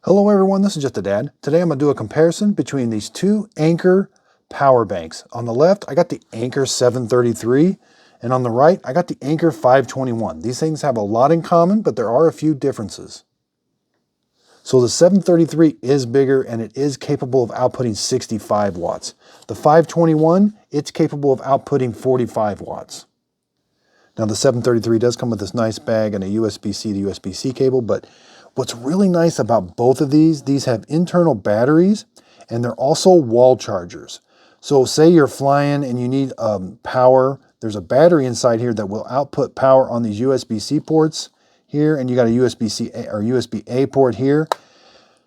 Hello everyone, this is Just a Dad. Today I'm going to do a comparison between these two Anker power banks. On the left, I got the Anker 733, and on the right, I got the Anker 521. These things have a lot in common, but there are a few differences. So the 733 is bigger and it is capable of outputting 65 watts. The 521, it's capable of outputting 45 watts. Now the 733 does come with this nice bag and a USB-C to USB-C cable, but what's really nice about both of these have internal batteries and they're also wall chargers. So say you're flying and you need power, there's a battery inside here that will output power on these USB-C ports here, and you got a USB-C or USB-A port here.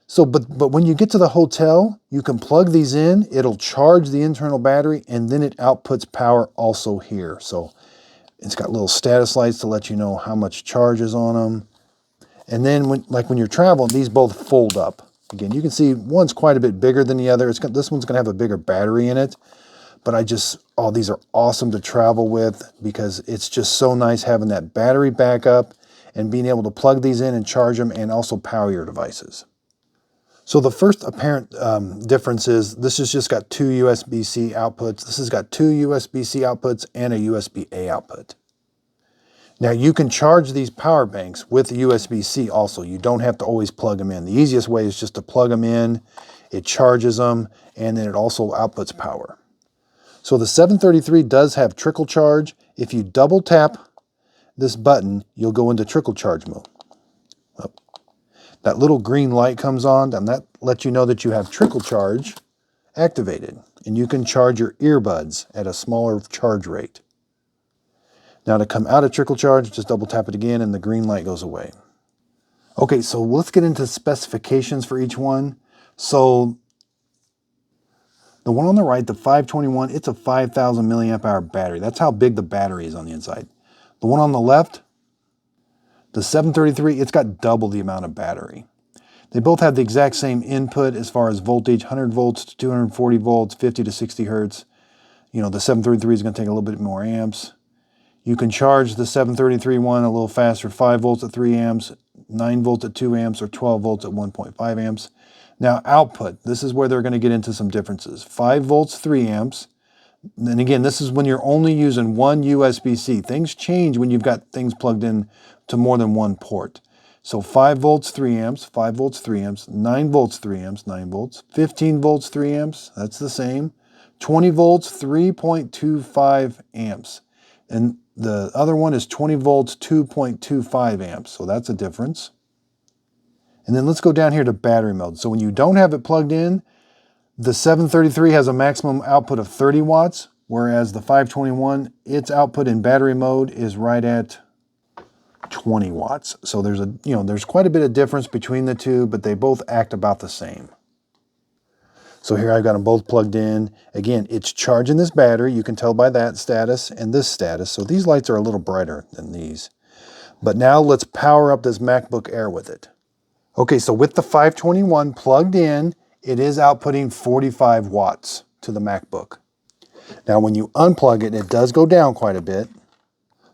So, but when you get to the hotel, you can plug these in, it'll charge the internal battery, and then it outputs power also here. So it's got little status lights to let you know how much charge is on them. And then when you're traveling, these both fold up. Again, you can see one's quite a bit bigger than the other. This one's gonna have a bigger battery in it. But these are awesome to travel with because it's just so nice having that battery backup and being able to plug these in and charge them and also power your devices. So the first apparent difference is this has just got two USB-C outputs. This has got two USB-C outputs and a USB-A output. Now you can charge these power banks with USB-C also. You don't have to always plug them in. The easiest way is just to plug them in, it charges them, and then it also outputs power. So the 733 does have trickle charge. If you double tap this button, you'll go into trickle charge mode. That little green light comes on, and that lets you know that you have trickle charge activated. And you can charge your earbuds at a smaller charge rate. Now to come out of trickle charge, just double tap it again and the green light goes away. Okay, so let's get into specifications for each one. So the one on the right, the 521, it's a 5,000 milliamp hour battery. That's how big the battery is on the inside. The one on the left, the 733, it's got double the amount of battery. They both have the exact same input as far as voltage, 100 volts to 240 volts, 50 to 60 hertz. You know, the 733 is going to take a little bit more amps. You can charge the 733 one a little faster, 5 volts at 3 amps, 9 volts at 2 amps, or 12 volts at 1.5 amps. Now output, this is where they're going to get into some differences. 5 volts, 3 amps. And again, this is when you're only using one USB-C. Things change when you've got things plugged in to more than one port. So 5 volts, 3 amps, 5 volts, 3 amps, 9 volts, 3 amps, 9 volts, 15 volts, 3 amps, that's the same. 20 volts, 3.25 amps. And the other one is 20 volts, 2.25 amps. So that's a difference. And then let's go down here to battery mode. So when you don't have it plugged in, the 733 has a maximum output of 30 watts, whereas the 521, its output in battery mode is right at 20 watts. So there's quite a bit of difference between the two, but they both act about the same. So here I've got them both plugged in. Again, it's charging this battery. You can tell by that status and this status. So these lights are a little brighter than these. But now let's power up this MacBook Air with it. Okay, so with the 521 plugged in, it is outputting 45 watts to the MacBook. Now when you unplug it, it does go down quite a bit.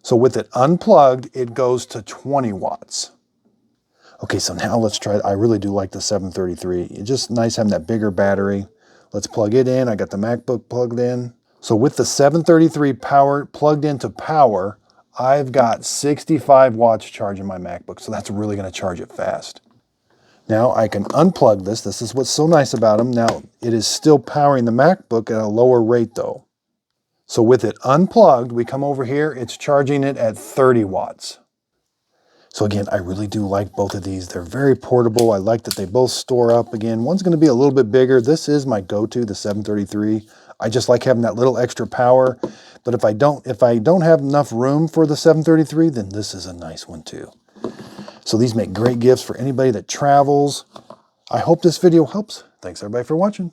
So with it unplugged, it goes to 20 watts. Okay, so now let's try it. I really do like the 733. It's just nice having that bigger battery. Let's plug it in. I got the MacBook plugged in. So with the 733 plugged into power, I've got 65 watts charging my MacBook. So that's really going to charge it fast. Now I can unplug this. This is what's so nice about them. Now it is still powering the MacBook at a lower rate though. So with it unplugged, we come over here, it's charging it at 30 watts. So again, I really do like both of these. They're very portable. I like that they both store up. Again, one's going to be a little bit bigger. This is my go-to, the 733. I just like having that little extra power. But if I don't have enough room for the 733, then this is a nice one too. So these make great gifts for anybody that travels. I hope this video helps. Thanks everybody for watching.